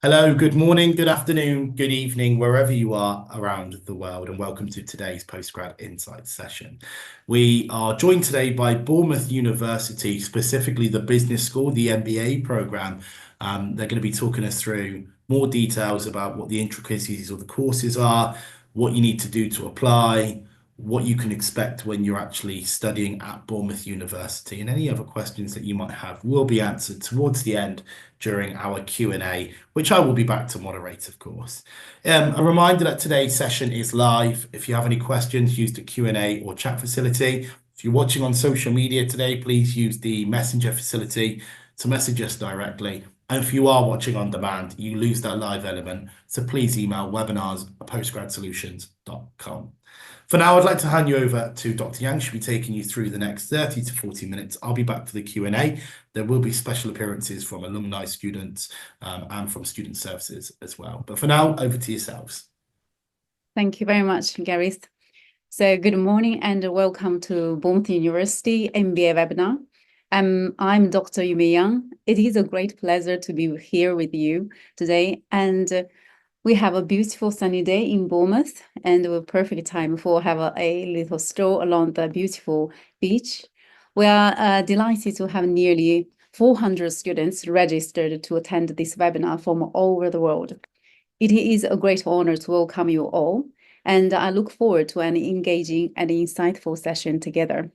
Hello, good morning, good afternoon, good evening, wherever you are around the world, and welcome to today's Postgrad Insights session. We are joined today by Bournemouth University, specifically the Business School, the MBA program. They're going to be talking us through more details about what the intricacies of the courses are, what you need to do to apply, what you can expect when you're actually studying at Bournemouth University, and any other questions that you might have will be answered towards the end during our Q&A, which I will be back to moderate, of course. A reminder that today's session is live. If you have any questions, use the Q&A or chat facility. If you're watching on social media today, please use the messenger facility to message us directly. And if you are watching on demand, you lose that live element. So please email webinars@postgradsolutions.com. For now, I'd like to hand you over to Dr. Yang. She'll be taking you through the next 30 to 40 minutes. I'll be back for the Q&A. There will be special appearances from alumni students and from student services as well. But for now, over to yourselves. Thank you very much, Gareth. So good morning and welcome to Bournemouth University MBA webinar. I'm Dr. Yumei. It is a great pleasure to be here with you today. And we have a beautiful sunny day in Bournemouth and a perfect time for have a little stroll along the beautiful beach. We are delighted to have nearly 400 students registered to attend this webinar from all over the world. It is a great honor to welcome you all, and I look forward to an engaging and insightful session together.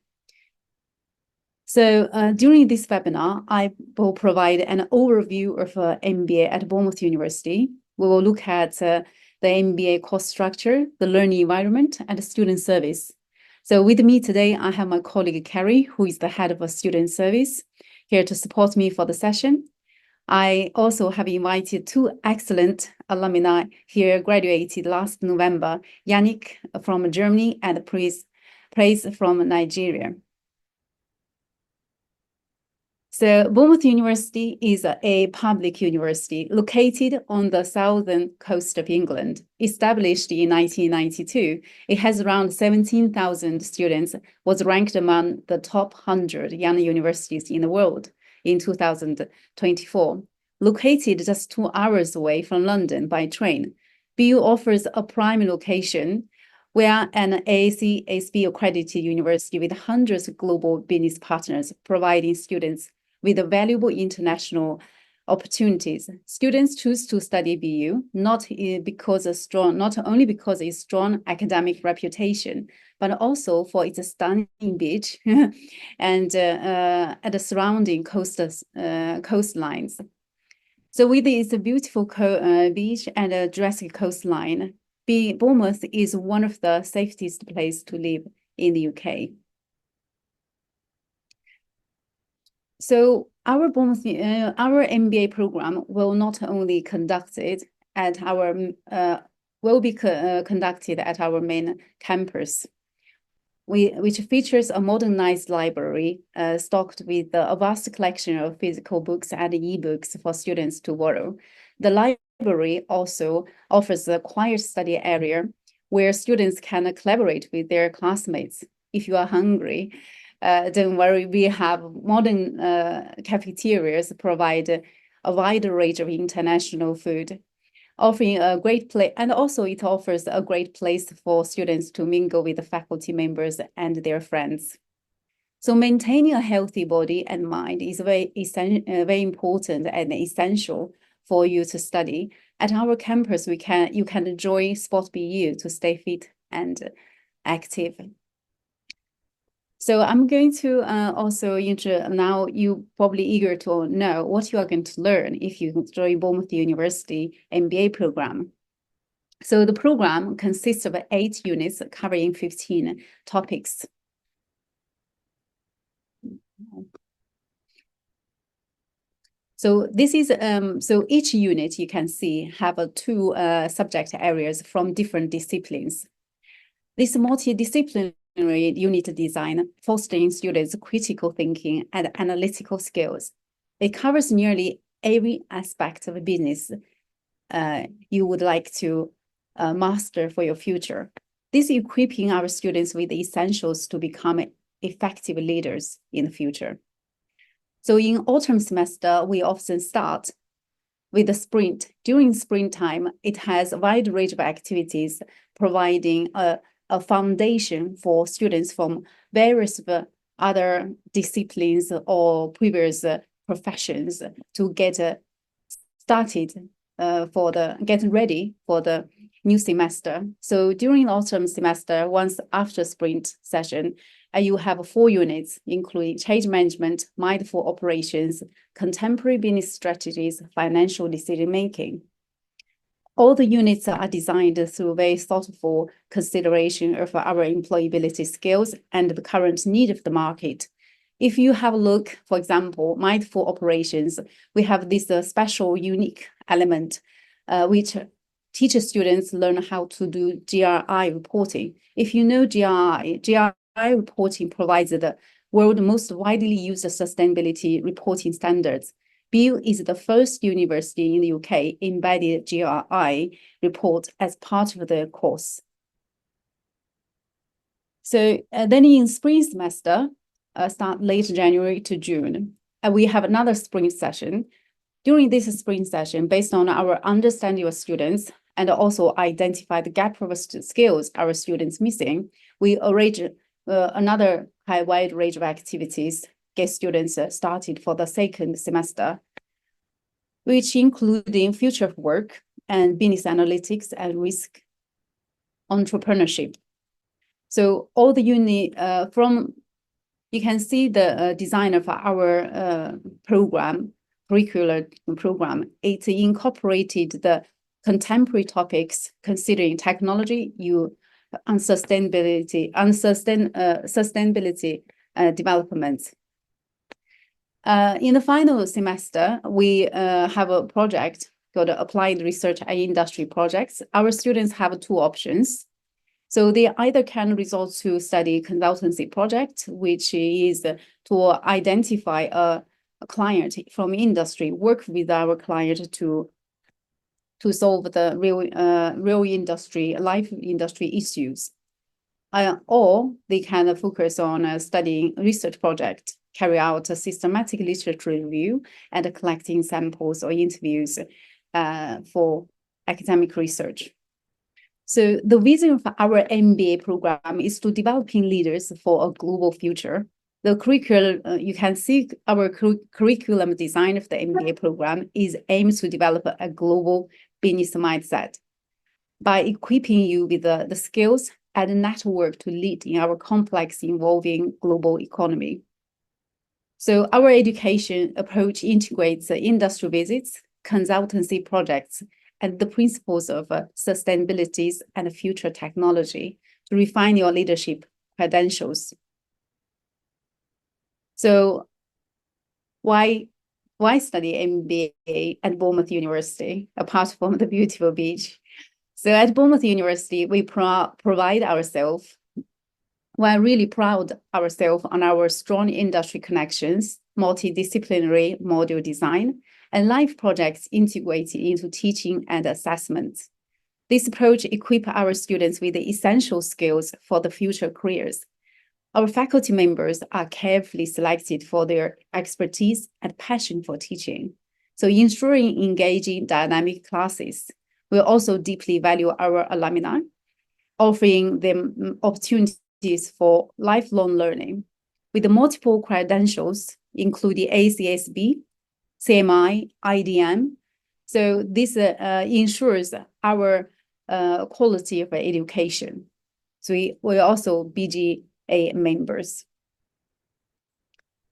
So during this webinar, I will provide an overview of MBA at Bournemouth University. We will look at the MBA course structure, the learning environment, and the student service. So with me today, I have my colleague Carrie, who is the head of a student service, here to support me for the session. I also have invited two excellent alumni here, graduated last November, Yannick from Germany and Praise from Nigeria. So Bournemouth University is a public university located on the southern coast of England. Established in 1992, it has around 17,000 students, was ranked among the top 100 young universities in the world in 2024. Located just 2 hours away from London by train, BU offers a prime location where an AAC-ASB accredited university with hundreds of global business partners, providing students with valuable international opportunities. Students choose to study BU not only because of its strong academic reputation, but also for its stunning beach and the surrounding coastlines. So with its beautiful beach and a drastic coastline, Bournemouth is one of the safest places to live in the UK. So our MBA program will not only conducted at our conducted at our main campus, which features a modernized library stocked with a vast collection of physical books and e-books for students to borrow. The library also offers a quiet study area where students can collaborate with their classmates. If you are hungry, don't worry, we have modern cafeterias provide a wide range of international food, offering a great place, and also it offers a great place for students to mingle with the faculty members and their friends. So maintaining a healthy body and mind is very important and essential for you to study. At our campus, you can join Sport BU to stay fit and active. So I'm going to also now you probably eager to know what you are going to learn if you join Bournemouth University MBA program. So the program consists of 8 units covering 15 topics. So this is so each unit you can see have 2 subject areas from different disciplines. This multidisciplinary unit design fostering students' critical thinking and analytical skills. It covers nearly every aspect of business you would like to master for your future. This is equipping our students with the essentials to become effective leaders in the future. So in autumn semester, we often start with the sprint. During springtime, it has a wide range of activities, providing a foundation for students from various other disciplines or previous professions to get started getting ready for the new semester. So during the autumn semester, once after sprint session, you have 4 units, including change management, mindful operations, contemporary business strategies, financial decision-making. All the units are designed through very thoughtful consideration of our employability skills and the current need of the market. If you have a look, for example, mindful operations, we have this special unique element, which teaches students learn how to do GRI reporting. If you know GRI reporting provides the world's most widely used sustainability reporting standards. BU is the first university in the UK embedded GRI report as part of the course. So then in spring semester, start late January to June, we have another spring session. During this spring session, based on our understanding of students and also identify the gap of skills our students missing, we arrange another wide range of activities, get students started for the second semester, which including future of work and business analytics and risk entrepreneurship. So all the unit you can see the design of our curricular program. It incorporated the contemporary topics considering technology, and sustainability development. In the final semester, we have a project called Applied Research and Industry Projects. Our students have 2 options. So they either can resort to study consultancy project, which is to identify a client from industry, work with our client to solve the real industry, life industry issues. Or they can focus on studying research project, carry out a systematic literature review and collecting samples or interviews for academic research. So the vision for our MBA program is to developing leaders for a global future. The curriculum, you can see our curriculum design of the MBA program is aimed to develop a global business mindset by equipping you with the skills and network to lead in our complex evolving global economy. So our education approach integrates industry visits, consultancy projects, and the principles of sustainability and future technology to refine your leadership credentials. So why study MBA at Bournemouth University, apart from the beautiful beach? So at Bournemouth University, we pride ourselves. We're really proud ourselves on our strong industry connections, multidisciplinary module design, and live projects integrated into teaching and assessment. This approach equips our students with the essential skills for the future careers. Our faculty members are carefully selected for their expertise and passion for teaching, so ensuring engaging dynamic classes. We also deeply value our alumni, offering them opportunities for lifelong learning. With the multiple credentials, including ACSB, CMI, IDM. So this ensures our quality of education. So we're also BGA members.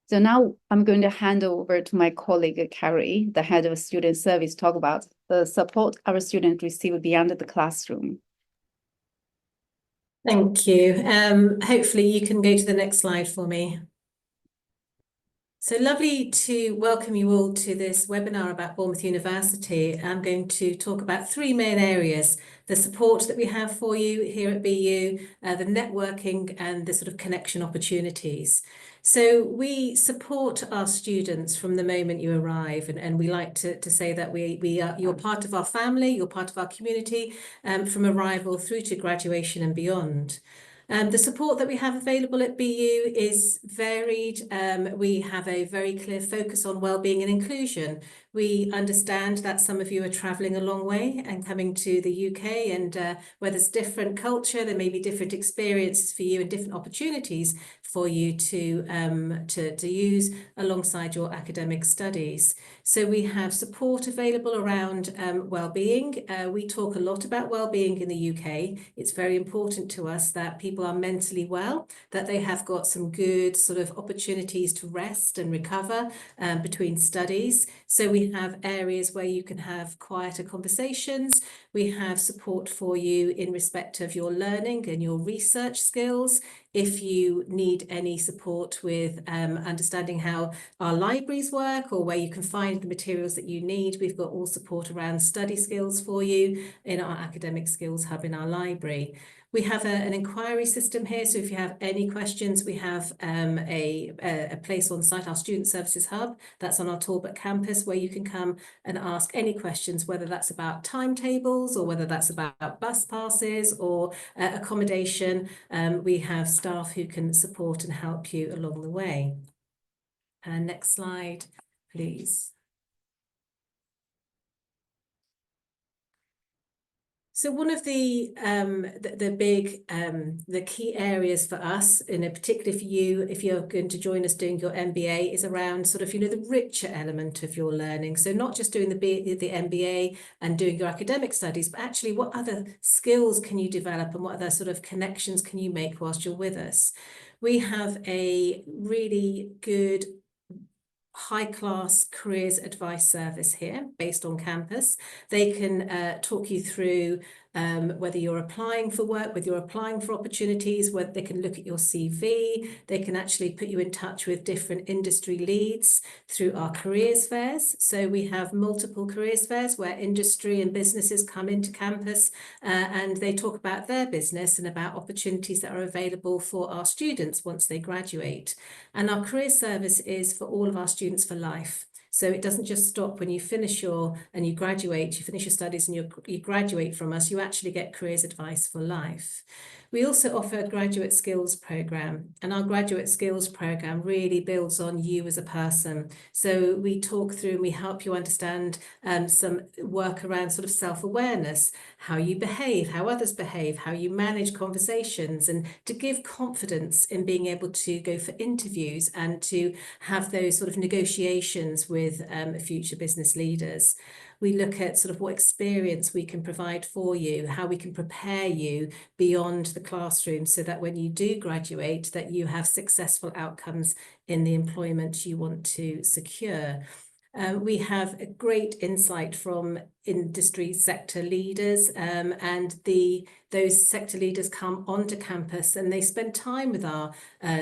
So now I'm going to hand over to my colleague, Carrie, the head of student service, talk about the support our students receive beyond the classroom. Thank you. Hopefully you can go to the next slide for me. So lovely to welcome you all to this webinar about Bournemouth University. I'm going to talk about 3 main areas: the support that we have for you here at BU, the networking, and the sort of connection opportunities. So we support our students from the moment you arrive, and we like to say that you're part of our family, you're part of our community, from arrival through to graduation and beyond. The support that we have available at BU is varied. We have a very clear focus on wellbeing and inclusion. We understand that some of you are traveling a long way and coming to the UK, and where there's different culture, there may be different experiences for you and different opportunities for you to use alongside your academic studies. So we have support available around well-being. We talk a lot about well-being in the UK. It's very important to us that people are mentally well, that they have got some good sort of opportunities to rest and recover between studies. So we have areas where you can have quieter conversations. We have support for you in respect of your learning and your research skills. If you need any support with understanding how our libraries work or where you can find the materials that you need, we've got all support around study skills for you in our academic skills hub in our library. We have an inquiry system here, so if you have any questions, we have a place on site, our Student Services Hub, that's on our Talbot campus, where you can come and ask any questions, whether that's about timetables or whether that's about bus passes or accommodation. We have staff who can support and help you along the way. Next slide, please. So one of the key areas for us, and particularly for you, if you're going to join us doing your MBA, is around sort of, the richer element of your learning. So not just doing the MBA and doing your academic studies, but actually what other skills can you develop and what other sort of connections can you make whilst you're with us? We have a really good high-class careers advice service here based on campus. They can talk you through whether you're applying for work, whether you're applying for opportunities, whether they can look at your CV, they can actually put you in touch with different industry leads through our careers fairs. So we have multiple careers fairs where industry and businesses come into campus and they talk about their business and about opportunities that are available for our students once they graduate. And our career service is for all of our students for life. So it doesn't just stop when you finish you graduate, you finish your studies and you graduate from us, you actually get careers advice for life. We also offer a graduate skills program, and our graduate skills program really builds on you as a person. So we talk through and we help you understand some work around sort of self-awareness, how you behave, how others behave, how you manage conversations, and to give confidence in being able to go for interviews and to have those sort of negotiations with future business leaders. We look at sort of what experience we can provide for you, how we can prepare you beyond the classroom so that when you do graduate, that you have successful outcomes in the employment you want to secure. We have a great insight from industry sector leaders and those sector leaders come onto campus and they spend time with our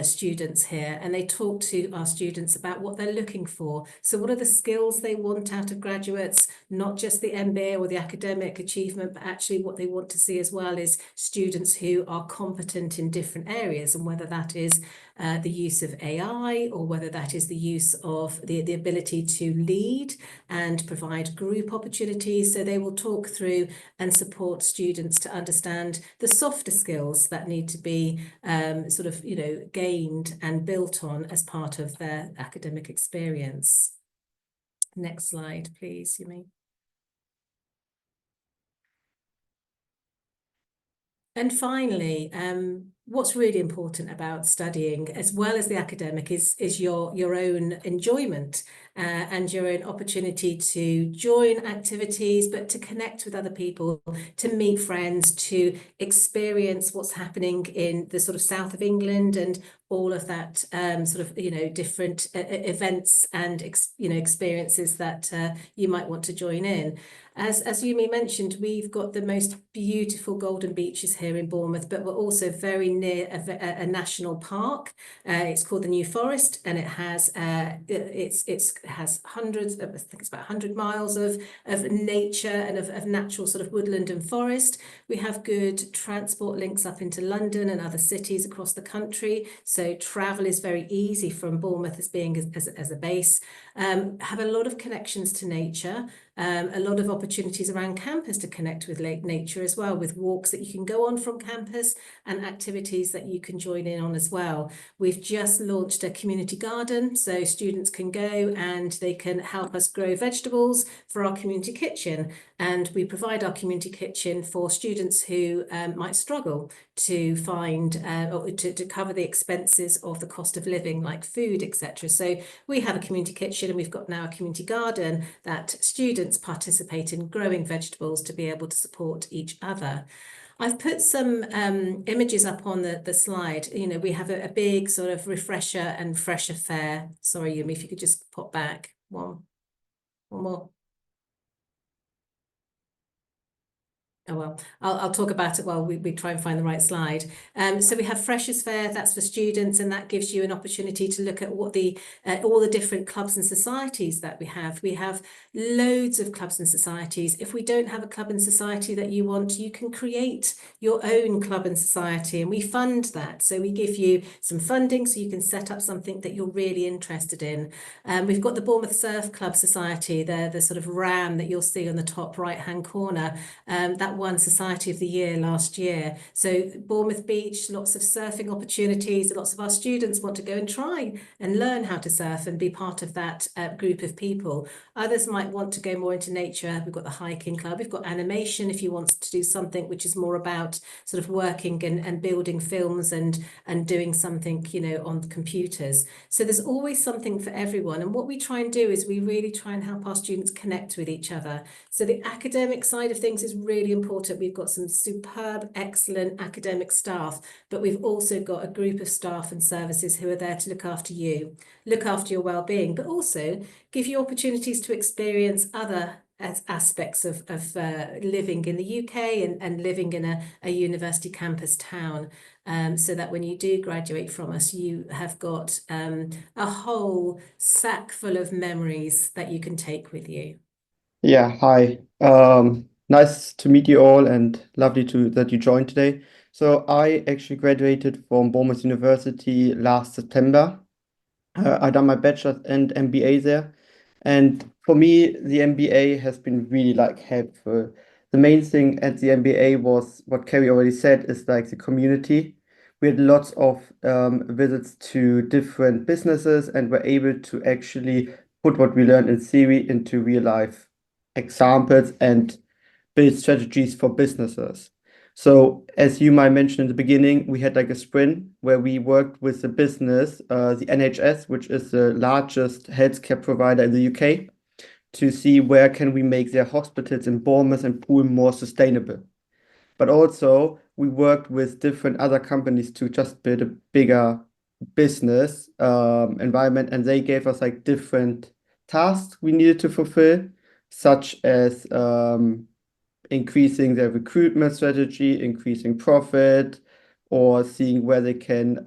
students here and they talk to our students about what they're looking for. So what are the skills they want out of graduates, not just the MBA or the academic achievement, but actually what they want to see as well is students who are competent in different areas, and whether that is the use of AI or whether that is the use of the ability to lead and provide group opportunities. So they will talk through and support students to understand the softer skills that need to be gained and built on as part of their academic experience. Next slide, please, Yumei. And finally, what's really important about studying, as well as the academic, is your own enjoyment and your own opportunity to join activities, but to connect with other people, to meet friends, to experience what's happening in the sort of south of England and all of that different events and experiences that you might want to join in. As Yumei mentioned, we've got the most beautiful golden beaches here in Bournemouth, but we're also very near a national park. It's called the New Forest, and it has hundreds, I think it's about 100 miles of nature and of natural sort of woodland and forest. We have good transport links up into London and other cities across the country, so travel is very easy from Bournemouth as being as a base. Have a lot of connections to nature. A lot of opportunities around campus to connect with nature as well, with walks that you can go on from campus and activities that you can join in on as well. We've just launched a community garden, so students can go and they can help us grow vegetables for our community kitchen. And we provide our community kitchen for students who might struggle to find or to cover the expenses of the cost of living, like food, etc. So we have a community kitchen, and we've got now a community garden that students participate in growing vegetables to be able to support each other. I've put some images up on the slide. You know, we have a big sort of refresher and fresher fair. Sorry, Yumi, if you could just pop back one more. Oh, well, I'll talk about it while we try and find the right slide. So we have Freshers Fair, that's for students, and that gives you an opportunity to look at what all the different clubs and societies that we have. We have loads of clubs and societies. If we don't have a club and society that you want, you can create your own club and society, and we fund that. So we give you some funding so you can set up something that you're really interested in. We've got the Bournemouth Surf Club Society, the sort of ram that you'll see on the top right-hand corner. That won Society of the Year last year. So Bournemouth Beach, lots of surfing opportunities. Lots of our students want to go and try and learn how to surf and be part of that group of people. Others might want to go more into nature. We've got the hiking club. We've got animation if you want to do something which is more about sort of working and building films and doing something, you know, on the computers. So there's always something for everyone. And what we try and do is we really try and help our students connect with each other. So the academic side of things is really important. We've got some superb, excellent academic staff, but we've also got a group of staff and services who are there to look after you, look after your well-being, but also give you opportunities to experience other aspects of living in the UK and living in a university campus town, so that when you do graduate from us, you have got a whole sack full of memories that you can take with you. Yeah, hi. Nice to meet you all and lovely that you joined today. So I actually graduated from Bournemouth University last September. I done my bachelor's and MBA there. And for me, the MBA has been really like helpful. The main thing at the MBA was what Kerry already said is like the community. We had lots of visits to different businesses and were able to actually put what we learned in theory into real life examples and build strategies for businesses. So as you might mention in the beginning, we had like a sprint where we worked with the business, the NHS, which is the largest healthcare provider in the UK, to see where can we make their hospitals in Bournemouth and Poole more sustainable. But also we worked with different other companies to just build a bigger business environment, and they gave us like different tasks we needed to fulfill, such as increasing their recruitment strategy, increasing profit, or seeing where they can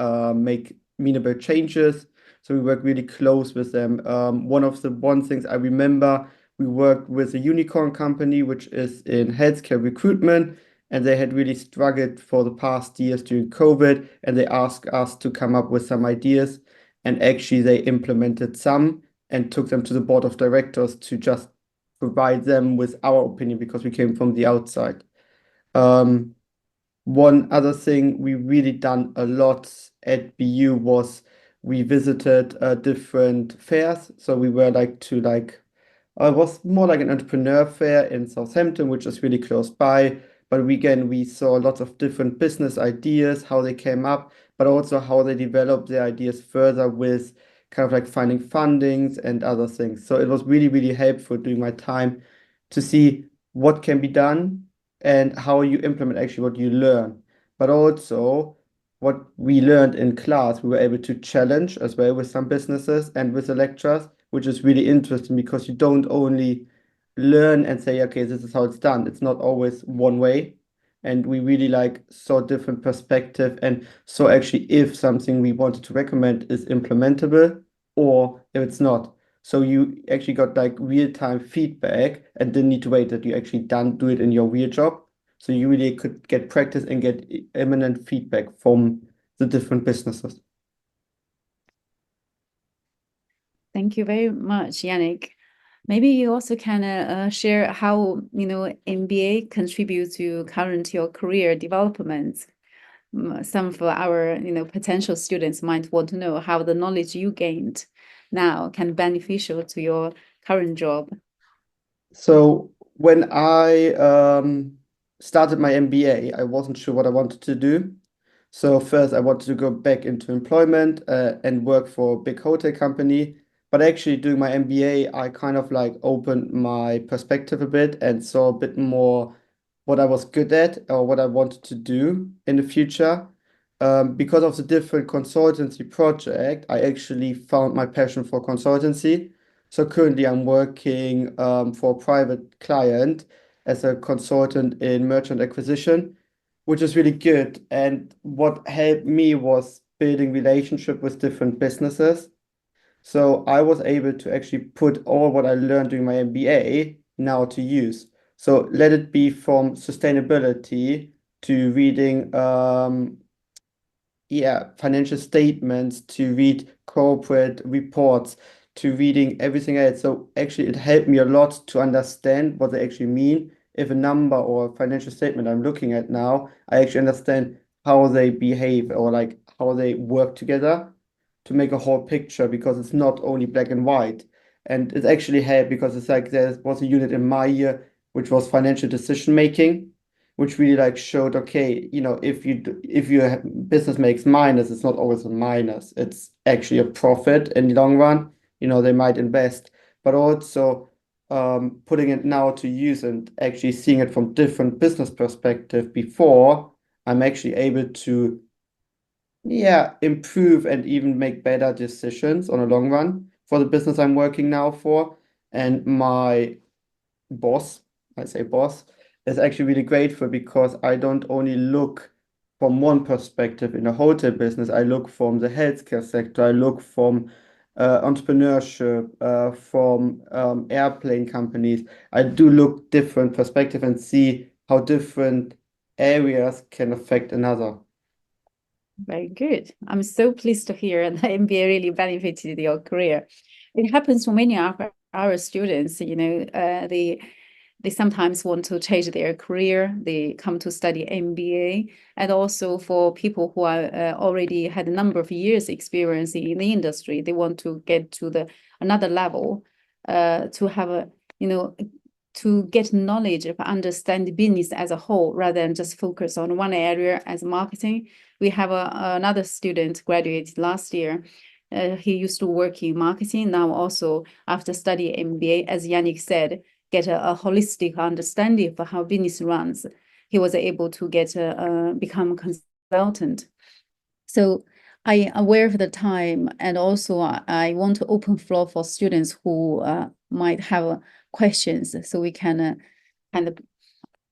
make meaningful changes. So we work really close with them. One things I remember, we worked with a unicorn company, which is in healthcare recruitment, and they had really struggled for the past years during COVID, and they asked us to come up with some ideas, and actually they implemented some and took them to the board of directors to just provide them with our opinion because we came from the outside. One other thing we really done a lot at BU was we visited different fairs. So we were it was more like an entrepreneur fair in Southampton, which is really close by. But again, we saw lots of different business ideas, how they came up, but also how they developed their ideas further with kind of like finding fundings and other things. So it was really, really helpful during my time to see what can be done and how you implement actually what you learn. But also what we learned in class, we were able to challenge as well with some businesses and with the lecturers, which is really interesting because you don't only learn and say, okay, this is how it's done. It's not always one way. And we really like saw different perspective and saw actually if something we wanted to recommend is implementable or if it's not. So you actually got like real-time feedback and didn't need to wait that you actually do it in your real job. So you really could get practice and get imminent feedback from the different businesses. Thank you very much, Yannick. Maybe you also can share how, MBA contributes to current your career development. Some of our, potential students might want to know how the knowledge you gained now can be beneficial to your current job. So when I started my MBA, I wasn't sure what I wanted to do. So first, I wanted to go back into employment and work for a big hotel company. But actually, doing my MBA, I kind of like opened my perspective a bit and saw a bit more what I was good at or what I wanted to do in the future. Because of the different consultancy project, I actually found my passion for consultancy. So currently, I'm working for a private client as a consultant in merchant acquisition, which is really good. And what helped me was building relationship with different businesses. So I was able to actually put all what I learned during my MBA now to use. So let it be from sustainability to reading financial statements, to read corporate reports, to reading everything else. So actually it helped me a lot to understand what they actually mean. If a number or a financial statement I'm looking at now, I actually understand how they behave or like how they work together to make a whole picture, because it's not only black and white. And it actually helped because it's like there was a unit in my year which was financial decision making, which really like showed, okay, if your business makes minus, it's not always a minus. It's actually a profit in the long run. They might invest, but also putting it now to use and actually seeing it from different business perspective before, I'm actually able to improve and even make better decisions on a long run for the business I'm working now for. And my boss, I say boss, is actually really grateful because I don't only look from one perspective in a hotel business, I look from the healthcare sector, I look from entrepreneurship, from airplane companies. I do look different perspective and see how different areas can affect another. Very good. I'm so pleased to hear that MBA really benefited your career. It happens to many of our students, they sometimes want to change their career. They come to study MBA, and also for people who are already had a number of years experience in the industry, they want to get to another level, to have to get knowledge of understand the business as a whole rather than just focus on one area as marketing. We have another student graduated last year. He used to work in marketing. Now also after studying MBA, as Yannick said, get a holistic understanding of how business runs. He was able to become a consultant. So I am aware of the time, and also I want to open floor for students who might have questions, so we can kind of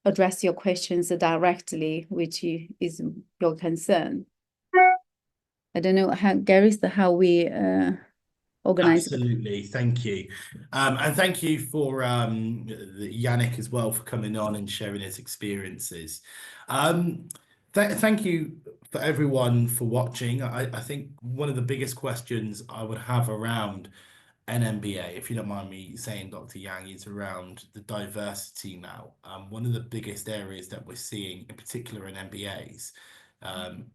address your questions directly, which is your concern. I don't know how, Gary, how we organize. Absolutely, thank you. And thank you for Yannick as well for coming on and sharing his experiences. Thank you for everyone for watching. I think one of the biggest questions I would have around an MBA, if you don't mind me saying, Dr. Yang, is around the diversity now. One of the biggest areas that we're seeing, in particular in MBAs,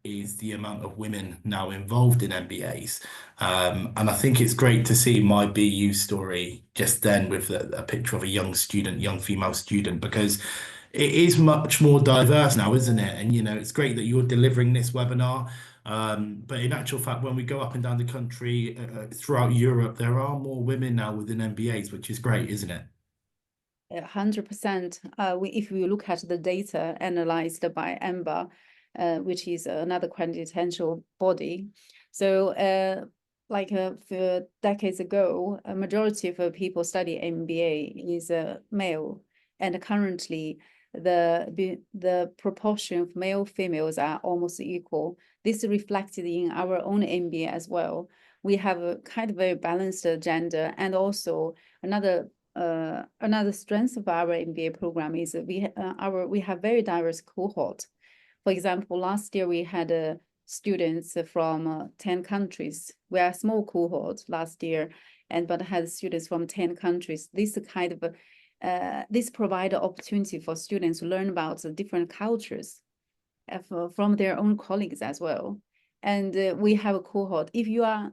is the amount of women now involved in MBAs. And I think it's great to see my BU story just then with a picture of a young female student, because it is much more diverse now, isn't it? And, it's great that you're delivering this webinar. But in actual fact, when we go up and down the country, throughout Europe, there are more women now within MBAs, which is great, isn't it? 100%. If we look at the data analyzed by EMBA, which is another quantitative body. So for decades ago, a majority of people study MBA is male, and currently the proportion of male females are almost equal. This is reflected in our own MBA as well. We have a kind of very balanced gender, and also another strength of our MBA program is that we have very diverse cohort. For example, last year we had students from 10 countries. We are a small cohort last year, but has students from 10 countries. This kind of this provide an opportunity for students to learn about the different cultures from their own colleagues as well. And we have a cohort. If you are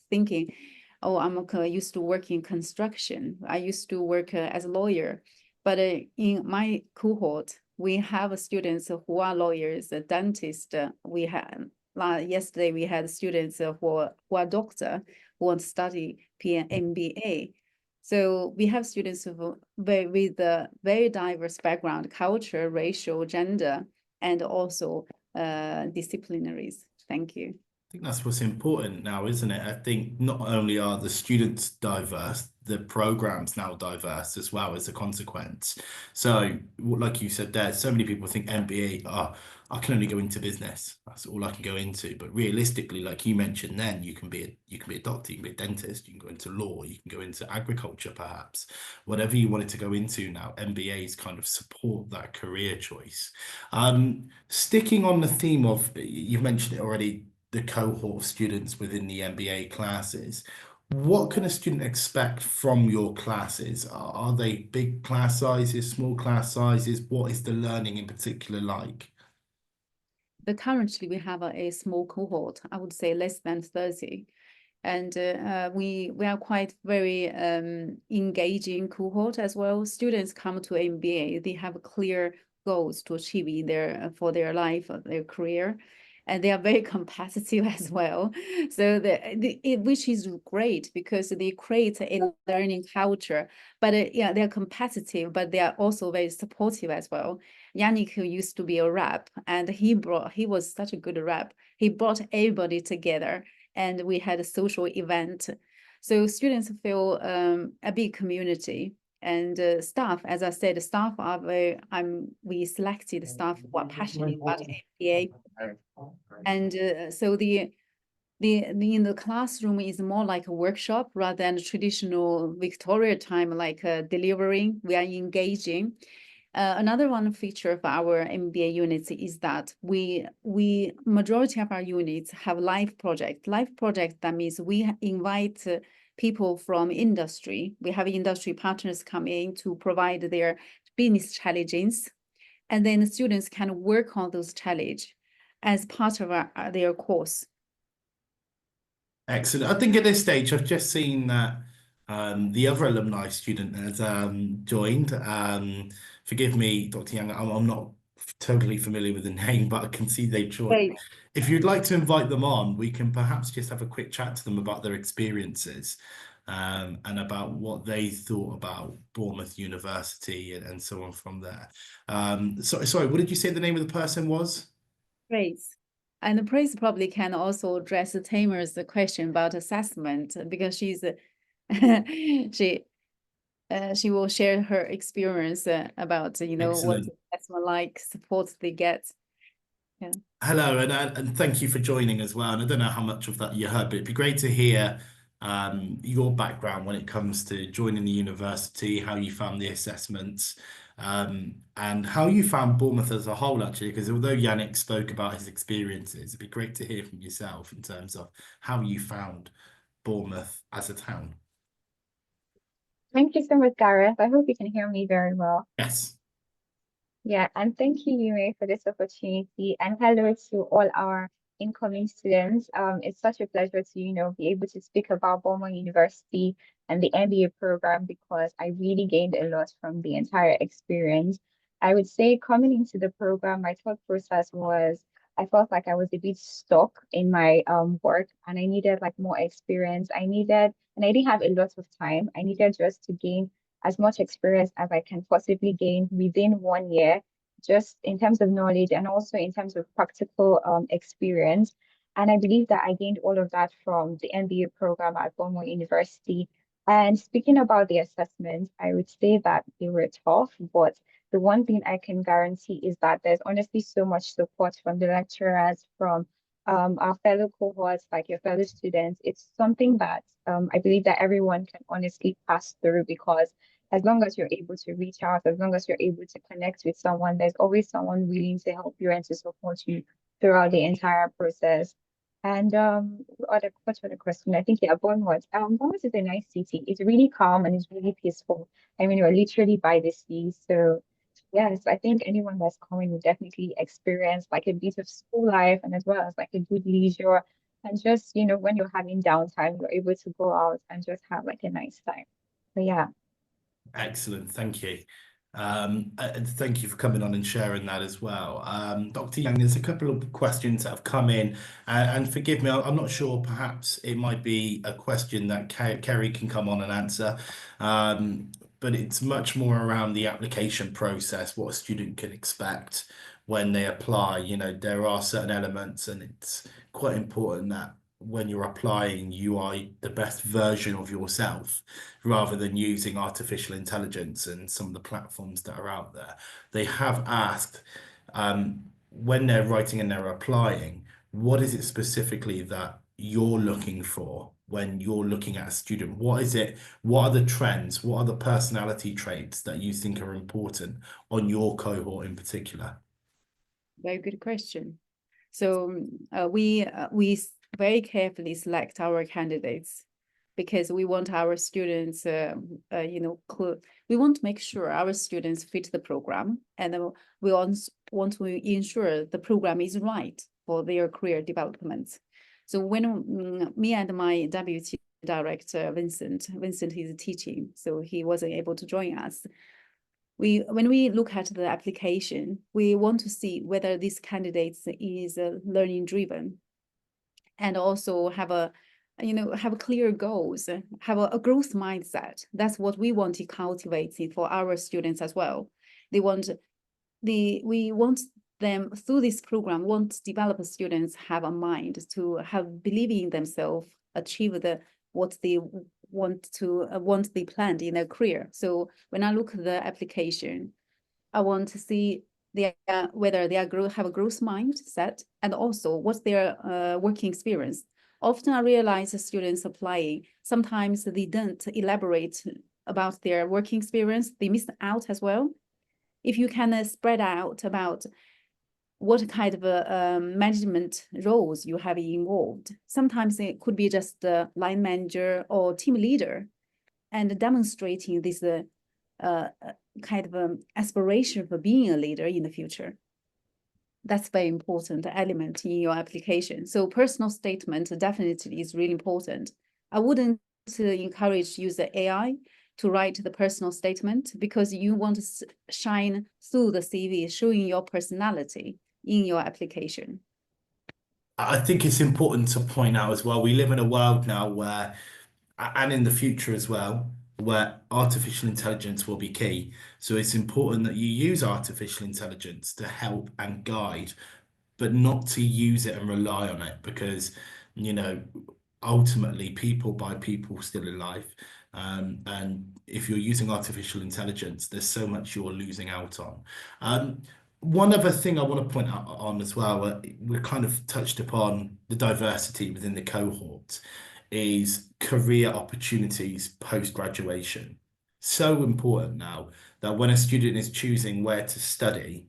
thinking, oh, I'm used to work in construction, I used to work as a lawyer, but in my cohort, we have students who are lawyers, dentists. We had yesterday we had students who are doctor who want to study MBA. So we have students with a very diverse background, culture, racial, gender, and also disciplinaries. Thank you. I think that's what's important now, isn't it? I think not only are the students diverse, the programs now diverse as well as a consequence. So, like you said there, so many people think MBA, I can only go into business. That's all I can go into. But realistically, like you mentioned, then you can be a doctor, you can be a dentist, you can go into law, you can go into agriculture, perhaps. Whatever you wanted to go into now, MBAs kind of support that career choice. Sticking on the theme of, you've mentioned it already, the cohort of students within the MBA classes. What can a student expect from your classes? Are they big class sizes, small class sizes? What is the learning in particular like? Currently, we have a small cohort, I would say less than 30. And we are quite very engaging cohort as well. Students come to MBA, they have clear goals to achieve in for their life, their career. And they are very competitive as well. So which is great because they create a learning culture. But yeah, they're competitive, but they are also very supportive as well. Yannick, who used to be a rep, and he was such a good rep. He brought everybody together, and we had a social event. So students feel a big community. And staff, as I said, staff are very, we selected staff who are passionate about MBA. And so in the classroom is more like a workshop rather than traditional Victoria time, like delivering. We are engaging. Another one feature of our MBA units is that we majority of our units have live project. Live project, that means we invite people from industry. We have industry partners come in to provide their business challenges, and then the students can work on those challenges as part of their course. Excellent. I think at this stage, I've just seen that the other alumni student has joined. Forgive me, Dr. Young, I'm not totally familiar with the name, but I can see they've joined. Great. If you'd like to invite them on, we can perhaps just have a quick chat to them about their experiences and about what they thought about Bournemouth University and so on from there. Sorry, what did you say the name of the person was? Praise. And the Praise probably can also address Tamer's question about assessment because she's she will share her experience about what Excellent. assessment like support they get. Yeah. Hello, and thank you for joining as well. And I don't know how much of that you heard, but it'd be great to hear your background when it comes to joining the university, how you found the assessments, and how you found Bournemouth as a whole, actually, because although Yannick spoke about his experiences, it'd be great to hear from yourself in terms of how you found Bournemouth as a town. Thank you so much, Gareth. I hope you can hear me very well. Yes. Yeah, and thank you, Yumei, for this opportunity. And hello to all our incoming students. It's such a pleasure to, be able to speak about Bournemouth University and the MBA program because I really gained a lot from the entire experience. I would say coming into the program, my thought process was I felt like I was a bit stuck in my work and I needed like more experience. And I didn't have a lot of time. I needed just to gain as much experience as I can possibly gain within 1 year, just in terms of knowledge and also in terms of practical experience. And I believe that I gained all of that from the MBA program at Bournemouth University. And speaking about the assessments, I would say that they were tough, but the one thing I can guarantee is that there's honestly so much support from the lecturers, from our fellow cohorts, like your fellow students. It's something that I believe that everyone can honestly pass through because as long as you're able to reach out, as long as you're able to connect with someone, there's always someone willing to help you and to support you throughout the entire process. And what's the question? I think, yeah, Bournemouth. Bournemouth is a nice city. It's really calm and it's really peaceful. I mean, you're literally by the sea. So yes, I think anyone that's coming will definitely experience like a bit of school life and as well as like a good leisure. And just, you know, when you're having downtime, you're able to go out and just have like a nice time. But yeah. Excellent, thank you. And thank you for coming on and sharing that as well. Dr. Young, there's a couple of questions that have come in, and forgive me, I'm not sure, perhaps it might be a question that Kerry can come on and answer, but it's much more around the application process, what a student can expect when they apply. You know, there are certain elements, and it's quite important that when you're applying, you are the best version of yourself rather than using artificial intelligence and some of the platforms that are out there. They have asked, when they're writing and they're applying, what is it specifically that you're looking for when you're looking at a student? What is it? What are the trends? What are the personality traits that you think are important on your cohort in particular? Very good question. So we very carefully select our candidates because we want our students, you know, we want to make sure our students fit the program, and we want to ensure the program is right for their career development. So when me and my deputy director, Vincent is teaching, so he wasn't able to join us. When we look at the application, we want to see whether this candidate is learning driven, and also have clear goals, have a growth mindset. That's what we want to cultivate for our students as well. We want them through this program, want to develop students have a mind to have believing in themselves, achieve what they want they planned in their career. So when I look at the application, I want to see whether they have a growth mindset, and also what's their working experience. Often I realize the students applying, sometimes they don't elaborate about their working experience. They miss out as well. If you can spread out about what kind of management roles you have involved. Sometimes it could be just the line manager or team leader, and demonstrating this kind of aspiration for being a leader in the future. That's very important element in your application. So personal statement definitely is really important. I wouldn't encourage use the AI to write the personal statement, because you want to shine through the CV, showing your personality in your application. I think it's important to point out as well, we live in a world now where, and in the future as well, where artificial intelligence will be key. So it's important that you use artificial intelligence to help and guide, but not to use it and rely on it, because, you know, ultimately people buy people still in life. And if you're using artificial intelligence, there's so much you're losing out on. One other thing I want to point out on as well, we kind of touched upon the diversity within the cohort, is career opportunities post-graduation. So important now that when a student is choosing where to study,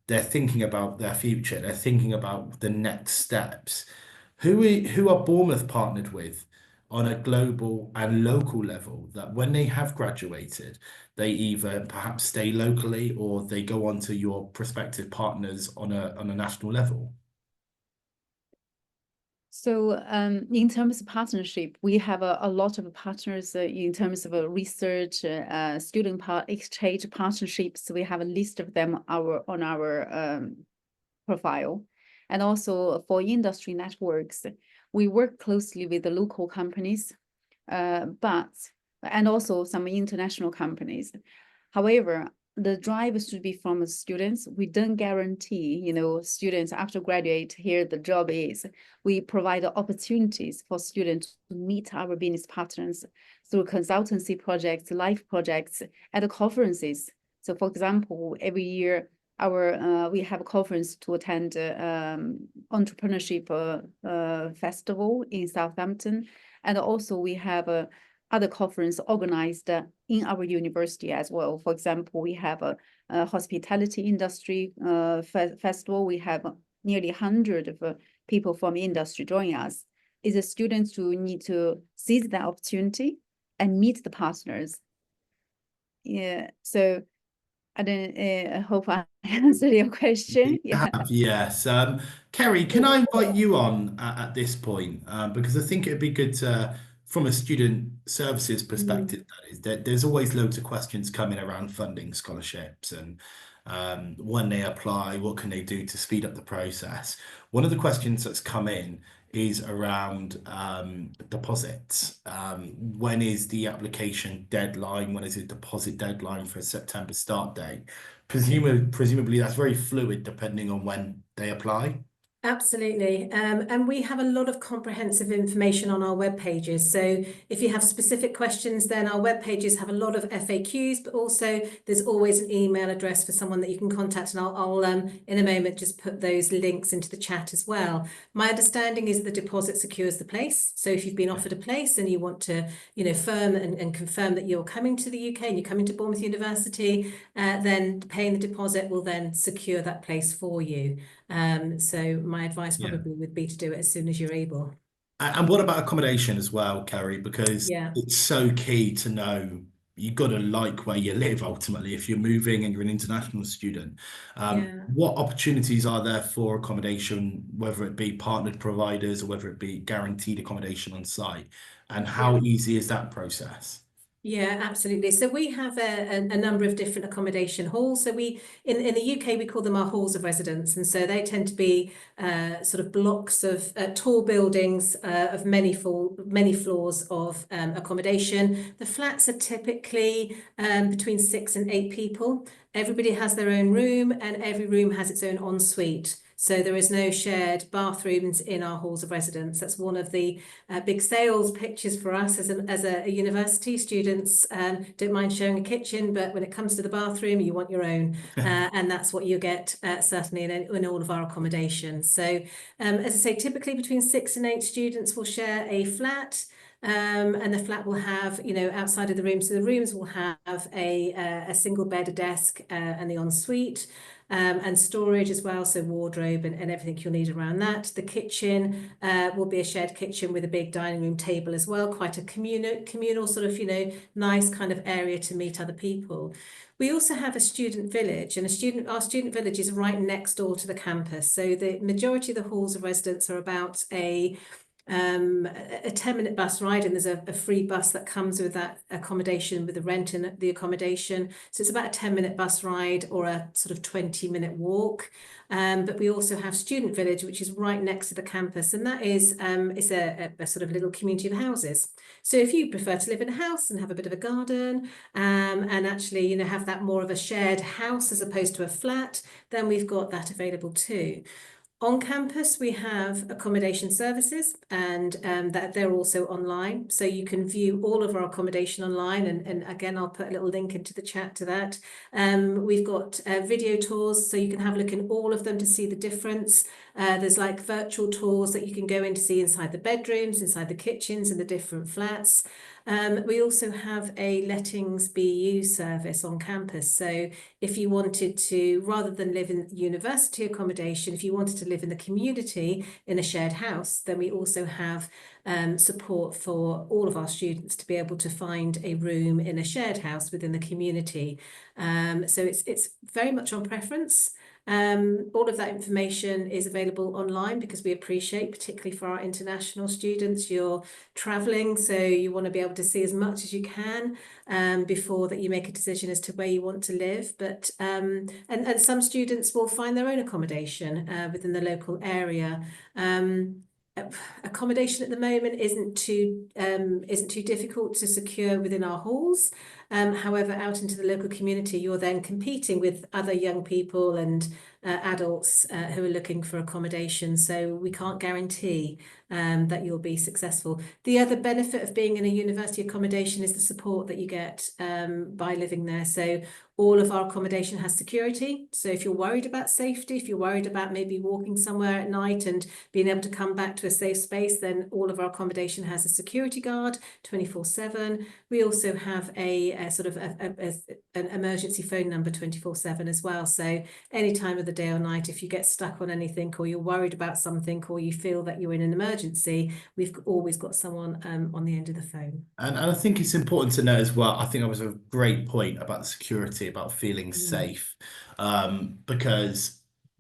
they're thinking about their future, they're thinking about the next steps. Who are Bournemouth partnered with on a global and local level, that when they have graduated, they either perhaps stay locally or they go on to your prospective partners on a national level? So in terms of partnership, we have a lot of partners in terms of research, student exchange partnerships. We have a list of them on our profile. And also for industry networks, we work closely with the local companies, and also some international companies. However, the drive should be from the students. We don't guarantee, you know, students after graduate, here the job is. We provide opportunities for students to meet our business partners through consultancy projects, live projects, and conferences. So for example, every year we have a conference to attend entrepreneurship festival in Southampton, and also we have other conference organized in our university as well. For example, we have a hospitality industry festival. We have nearly 100 of people from industry join us, is the students who need to seize the opportunity and meet the partners. Yeah, so I hope I answered your question. Yeah. Yes. Kerry, can I invite you on at this point? Because I think it'd be good to, from a student services perspective, that is, there's always loads of questions coming around funding scholarships and when they apply, what can they do to speed up the process? One of the questions that's come in is around deposits. When is the application deadline? When is the deposit deadline for a September start date? Presumably that's very fluid depending on when they apply. Absolutely. And we have a lot of comprehensive information on our web pages. So if you have specific questions, then our web pages have a lot of FAQs, but also there's always an email address for someone that you can contact. And I'll in a moment just put those links into the chat as well. My understanding is that the deposit secures the place. So if you've been offered a place and you want to, firm and confirm that you're coming to the UK and you're coming to Bournemouth University, then paying the deposit will then secure that place for you. So my advice probably would be to do it as soon as you're able. And what about accommodation as well, Kerry? Because it's so key to know you've got to like where you live ultimately if you're moving and you're an international student. What opportunities are there for accommodation, whether it be partnered providers or whether it be guaranteed accommodation on site? And how easy is that process? Yeah, absolutely. So we have a number of different accommodation halls. So we in the UK we call them our halls of residence, and so they tend to be sort of blocks of tall buildings of many floors of accommodation. The flats are typically between 6 and 8 people. Everybody has their own room, and every room has its own ensuite. So there is no shared bathrooms in our halls of residence. That's one of the big sales pitches for us as a university. Students don't mind sharing a kitchen, but when it comes to the bathroom, you want your own. And that's what you get certainly in all of our accommodations. So as I say, typically between 6 and 8 students will share a flat. And the flat will have, outside of the room. So the rooms will have a single bed, a desk, and the ensuite. And storage as well, so wardrobe and everything you'll need around that. The kitchen will be a shared kitchen with a big dining room table as well, quite a communal sort of, nice kind of area to meet other people. We also have a student village, and our student village is right next door to the campus. So the majority of the halls of residence are about a 10-minute bus ride, and there's a free bus that comes with that accommodation, with the rent in the accommodation. So it's about a 10-minute bus ride or a sort of 20-minute walk. But we also have Student Village, which is right next to the campus, and that is it's a sort of little community of houses. So if you prefer to live in a house and have a bit of a garden, and actually have that more of a shared house as opposed to a flat, then we've got that available too. On campus, we have accommodation services, and that they're also online. So you can view all of our accommodation online. And again, I'll put a little link into the chat to that. We've got video tours, so you can have a look in all of them to see the difference. There's like virtual tours that you can go in to see inside the bedrooms, inside the kitchens, and the different flats. We also have a lettings BU service on campus. So if you wanted to, rather than live in university accommodation, if you wanted to live in the community in a shared house, then we also have support for all of our students to be able to find a room in a shared house within the community. So it's very much on preference. All of that information is available online because we appreciate, particularly for our international students, you're traveling, so you want to be able to see as much as you can before that you make a decision as to where you want to live. But and some students will find their own accommodation within the local area. Accommodation at the moment isn't too difficult to secure within our halls. However, out into the local community, you're then competing with other young people and adults who are looking for accommodation. So we can't guarantee that you'll be successful. The other benefit of being in a university accommodation is the support that you get by living there. So All of our accommodation has security. So if you're worried about safety, if you're worried about maybe walking somewhere at night and being able to come back to a safe space, then all of our accommodation has a security guard 24/7. We also have a sort of an emergency phone number 24/7 as well. So any time of the day or night, if you get stuck on anything, or you're worried about something, or you feel that you're in an emergency, we've always got someone on the end of the phone. And I think it's important to note as well, I think that was a great point about the security, about feeling safe, because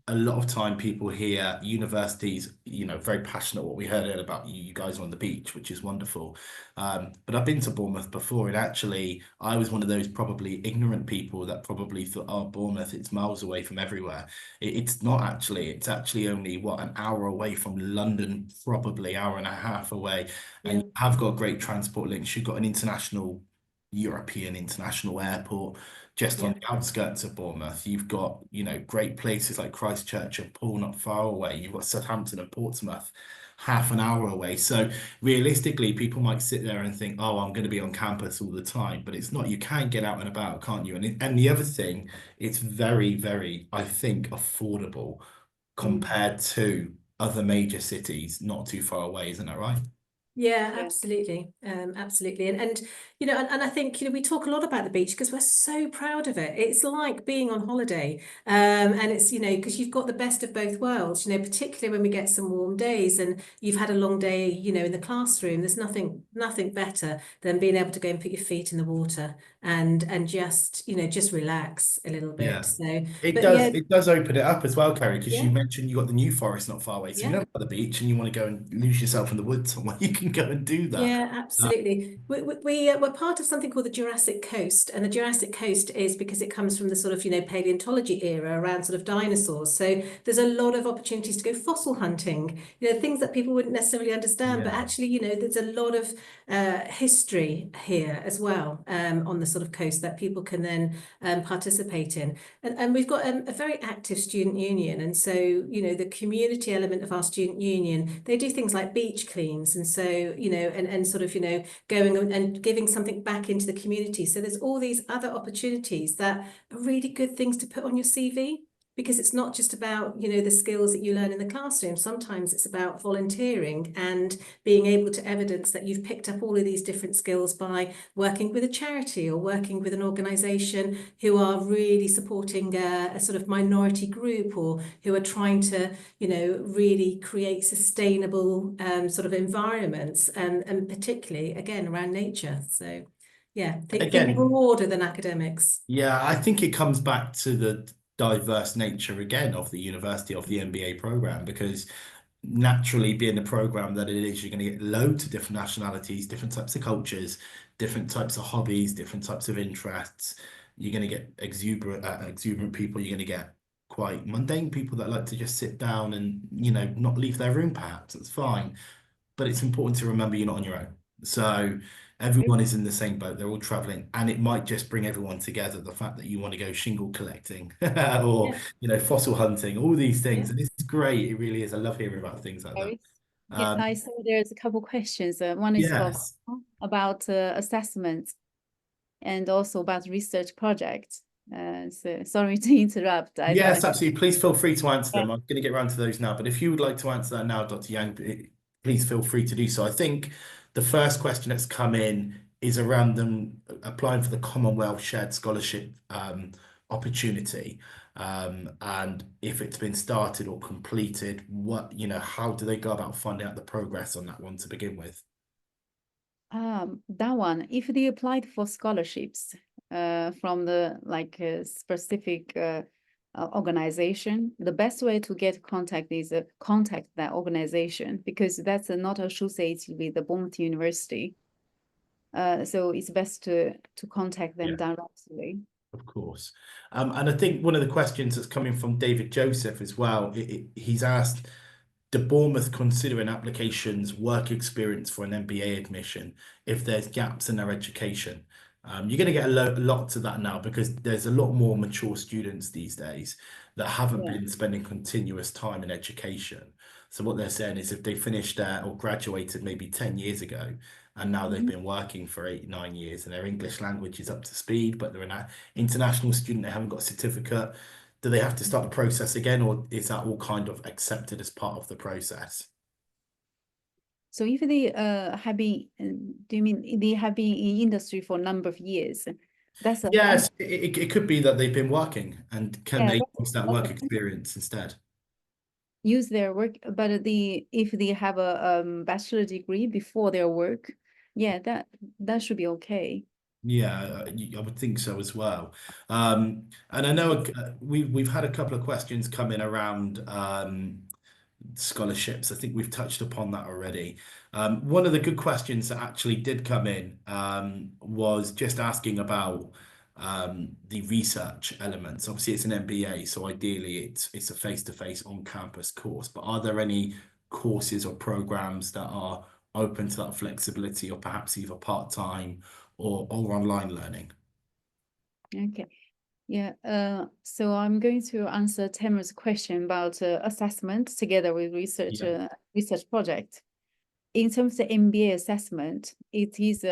a lot of time people hear universities, very passionate, what we heard earlier about you guys on the beach, which is wonderful. But I've been to Bournemouth before, and actually I was one of those probably ignorant people that probably thought, oh, Bournemouth, it's miles away from everywhere. It's not actually. It's actually only, what, an hour away from London, probably hour and a half away. And Yeah. you have got great transport links. You've got an European international airport just on Yeah. the outskirts of Bournemouth. You've got, great places like Christchurch and Poole not far away. You've got Southampton and Portsmouth half an hour away. So realistically, people might sit there and think, oh, I'm going to be on campus all the time, but it's not. You can get out and about, can't you? And the other thing, it's very, very, I think, affordable compared to other major cities not too far away, isn't that right? Yeah, Yeah. absolutely. Absolutely. And I think, we talk a lot about the beach because we're so proud of it. It's like being on holiday. And it's, because you've got the best of both worlds, particularly when we get some warm days and you've had a long day, in the classroom. There's nothing better than being able to go and put your feet in the water and just relax a little Yeah. bit. So, It but does yeah, it does open it up as well, Kerry, because yeah. you mentioned you got the New Forest not far away. So you Yeah. know about the beach and you want to go and lose yourself in the woods somewhere, you can go and do that. Yeah, absolutely. We're part of something called the Jurassic Coast, and the Jurassic Coast is because it comes from the sort of, paleontology era around sort of dinosaurs. So there's a lot of opportunities to go fossil hunting, things that people wouldn't necessarily understand, but Yeah. actually, there's a lot of history here as well on the sort of coast that people can then participate in. And we've got a very active student union. And so, the community element of our student union, they do things like beach cleans. And so, and sort of, going and giving something back into the community. So there's all these other opportunities that are really good things to put on your CV. Because it's not just about, the skills that you learn in the classroom. Sometimes it's about volunteering and being able to evidence that you've picked up all of these different skills by working with a charity or working with an organisation who are really supporting a sort of minority group, or who are trying to, really create sustainable sort of environments, and particularly, again, around nature. So, yeah, think Again, broader than academics. yeah, I think it comes back to the diverse nature again of the university, of the MBA program, because naturally being the program that it is, you're going to get loads of different nationalities, different types of cultures, different types of hobbies, different types of interests. You're going to get exuberant people. You're going to get quite mundane people that like to just sit down and, not leave their room, perhaps. That's fine. But it's important to remember you're not on your own. So everyone is in the same boat. They're all traveling, and it might just bring everyone together. The fact that you want to go shingle collecting or, Yeah. fossil hunting, all these Yeah. things. And it's great. It really is. I love hearing about things like that. Yeah, I saw there's a couple questions. One is Yes. about assessments and also about research projects. So sorry to interrupt. I Yes, thought, absolutely. Please feel free to answer yeah. them. I'm going to get around to those now. But if you would like to answer that now, Dr. Yang, please feel free to do so. I think the first question that's come in is around them applying for the Commonwealth Shared Scholarship opportunity. And if it's been started or completed, how do they go about finding out the progress on that one to begin with? That one, if they applied for scholarships from the specific organization, the best way to get contact is contact that organization, because that's not associated with the Bournemouth University. So it's best to contact them directly. Of course. And I think one of the questions that's coming from David Joseph as well, he's asked, do Bournemouth consider in applications work experience for an MBA admission if there's gaps in their education? You're going to get a lot to that now, because there's a lot more mature students these days that haven't been spending continuous time in education. So what they're saying is if they finished or graduated maybe 10 years ago and now they've been working for 8, 9 years, and their English language is up to speed, but they're an international student, they haven't got a certificate. Do they have to start the process again, or is that all kind of accepted as part of the process? So if they have been, do you mean they have been in industry for a number of years? That's a Yes, it could be that they've been working, and can Yeah, they that's use that a- work experience instead? use their work, but if they have a bachelor degree before their work, yeah, that should be okay. Yeah, I would think so as well. And I know we've had a couple of questions come in around scholarships. I think we've touched upon that already. One of the good questions that actually did come in was just asking about the research elements. Obviously, it's an MBA, so ideally it's a face-to-face on-campus course. But are there any courses or programs that are open to that flexibility, or perhaps either part-time or online learning? Okay. Yeah, so I'm going to answer Tamer's question about assessment together with research Yeah. research project. In terms of MBA assessment, it is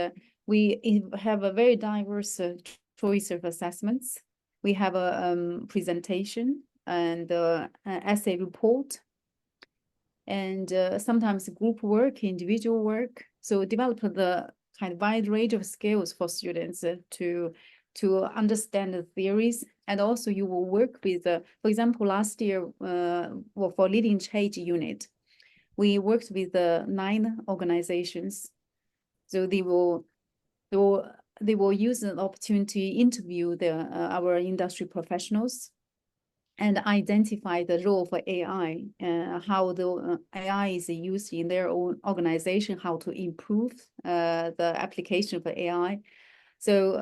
we have a very diverse choice of assessments. We have a presentation and an essay report, and sometimes group work, individual work. So develop the kind of wide range of skills for students to understand the theories. And also you will work with, for example, last year, well, for leading change unit, we worked with 9 organizations. So they will use an opportunity to interview our industry professionals and identify the role for AI, how the AI is used in their own organization, how to improve the application for AI. So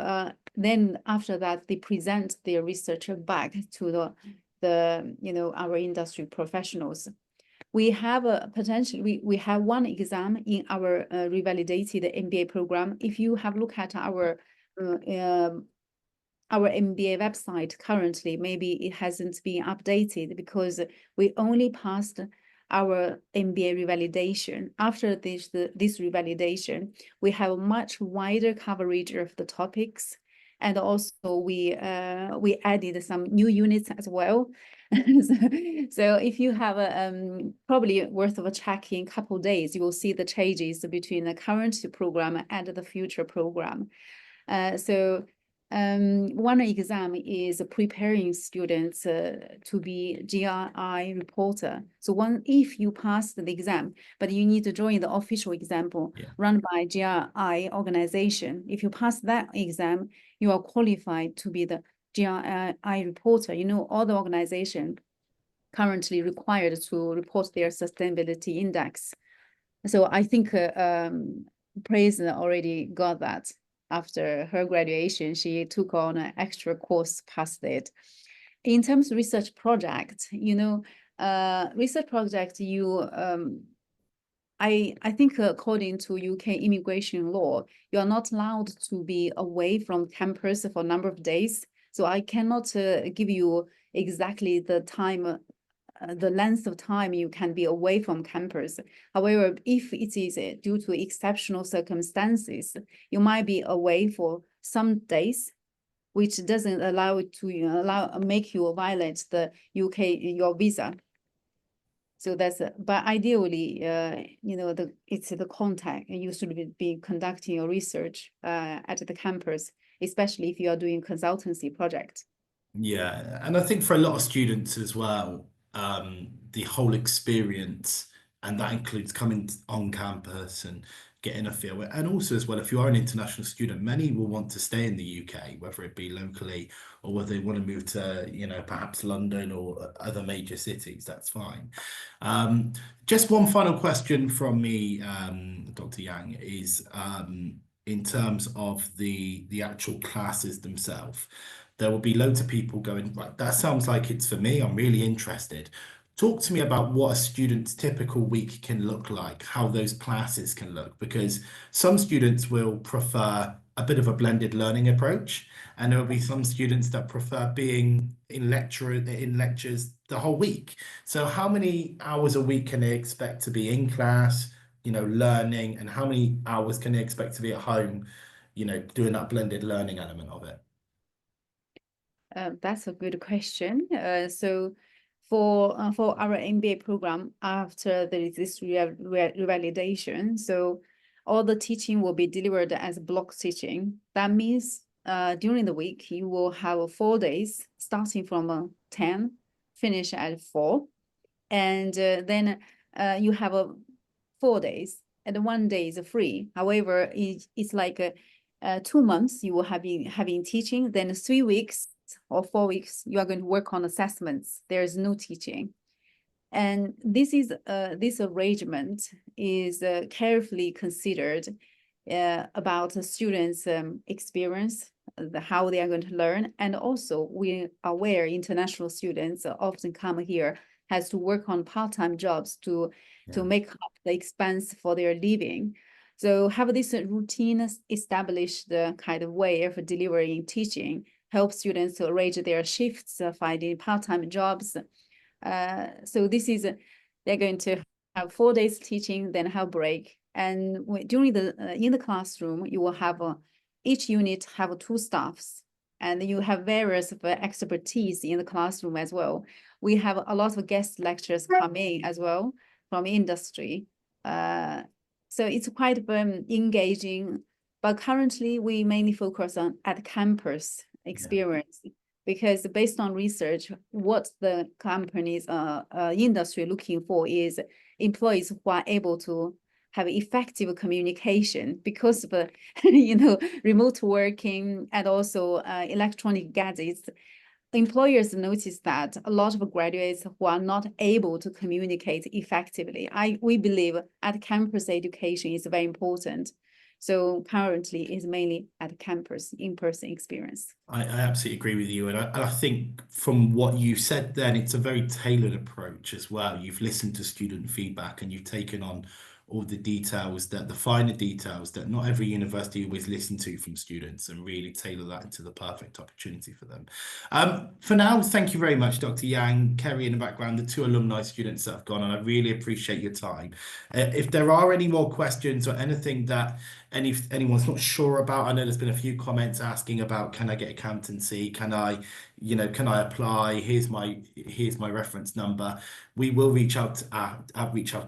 then after that, they present their research back to our industry professionals. We have a potential. We have one exam in our revalidated MBA program. If you have looked at our MBA website currently, maybe it hasn't been updated because we only passed our MBA revalidation. After this revalidation, we have a much wider coverage of the topics, and also we added some new units as well. So if you have probably worth of a check in a couple of days, you will see the changes between the current program and the future program. One exam is preparing students to be GRI reporter. So if you pass the exam, but you need to join the official exam run by GRI organization. If you pass that exam, you are qualified to be the GRI reporter. All the organization currently required to report their sustainability index. So I think Praise already got that. After her graduation, she took on an extra course past it. In terms of research project, research project, I think according to UK immigration law, you are not allowed to be away from campus for a number of days. So I cannot give you exactly the time, the length of time you can be away from campus. However, if it is due to exceptional circumstances, you might be away for some days, which doesn't allow it to make you violate the UK your visa. So that's but ideally, it's the contact, and you should be conducting your research at the campus, especially if you are doing consultancy project. Yeah, and I think for a lot of students as well, the whole experience, and that includes coming on campus and getting a feel, and also as well, if you are an international student, many will want to stay in the UK, whether it be locally or whether they want to move to, perhaps London or other major cities, that's fine. Just one final question from me, Dr. Yang, is in terms of the actual classes themselves. There will be loads of people going, right, that sounds like it's for me. I'm really interested. Talk to me about what a student's typical week can look like, how those classes can look, because some students will prefer a bit of a blended learning approach, and there will be some students that prefer being in lectures the whole week. So how many hours a week can they expect to be in class? learning, and how many hours can they expect to be at home, doing that blended learning element of it? That's a good question. So for our MBA program, after there is this revalidation, so all the teaching will be delivered as block teaching. That means during the week, you will have 4 days, starting from 10, finish at 4. And then you have 4 days, and 1 day is free. However, it's like 2 months you will have been having teaching, then 3 weeks or 4 weeks you are going to work on assessments. There's no teaching. And this arrangement is carefully considered about the students' experience, how they are going to learn. And also we are aware international students often come here, has to work on part-time jobs to make up the expense for their living. So have this routine established kind of way of delivering teaching, help students to arrange their shifts, finding part-time jobs. So this is, they're going to have 4 days teaching, then have break. And during in the classroom, you will have each unit have 2 staffs, and you have various expertise in the classroom as well. We have a lot of guest lecturers come in as well from industry. So it's quite engaging, but currently we mainly focus on at campus experience, because based on research, what the companies, industry looking for is employees who are able to have effective communication because of remote working and also electronic gadgets. Employers notice that a lot of graduates who are not able to communicate effectively. We believe at campus education is very important. So currently it's mainly at campus, in-person experience. I absolutely agree with you. And I think from what you said then, it's a very tailored approach as well. You've listened to student feedback and you've taken on all the details, the finer details that not every university always listen to from students, and really tailor that into the perfect opportunity for them. For now, thank you very much, Dr. Yang, Kerry in the background, the 2 alumni students that have gone, and I really appreciate your time. If there are any more questions or anything that anyone's not sure about, I know there's been a few comments asking about, can I get accountancy? Can I apply? Here's my reference number. We will reach out to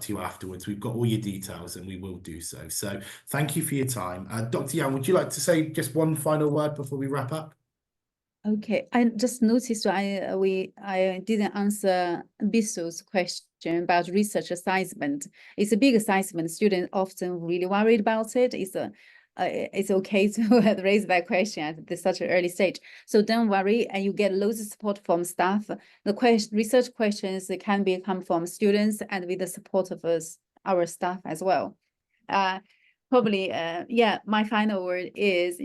you afterwards. We've got all your details and we will do so. So thank you for your time. Dr. Yang, would you like to say just one final word before we wrap up? Okay, I just noticed I didn't answer Bisso's question about research assignment. It's a big assignment. Students often really worried about it. It's okay to raise that question at such an early stage. So don't worry, and you get loads of support from staff. The research questions can come from students and with the support of our staff as well. Probably, my final word is,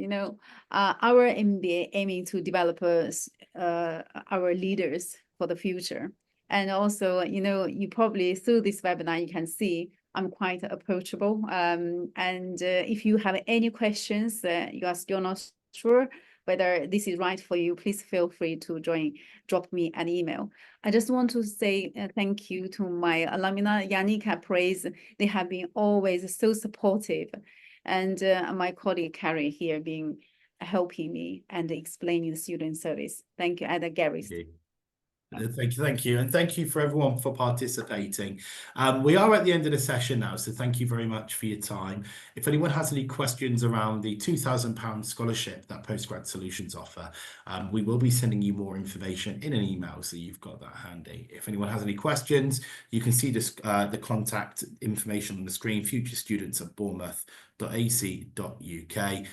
our MBA aiming to develop our leaders for the future. And also, you probably through this webinar, you can see I'm quite approachable. And if you have any questions, you are still not sure whether this is right for you, please feel free to drop me an email. I just want to say thank you to my alumni, Yannick, Praise. They have been always so supportive. And my colleague, Carrie, here helping me and explaining the student service. Thank you, and Gary. Thank you. And thank you for everyone for participating. We are at the end of the session now, so thank you very much for your time. If anyone has any questions around the £2,000 scholarship that Postgrad Solutions offer, we will be sending you more information in an email, so you've got that handy. If anyone has any questions, you can see the contact information on the screen, future students at bournemouth.ac.uk.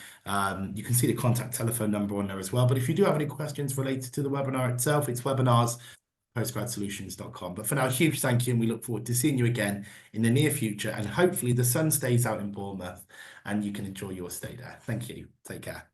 You can see the contact telephone number on there as well. But if you do have any questions related to the webinar itself, it's webinars@postgradsolutions.com. But for now, huge thank you, and we look forward to seeing you again in the near future. And hopefully the sun stays out in Bournemouth and you can enjoy your stay there. Thank you. Take care.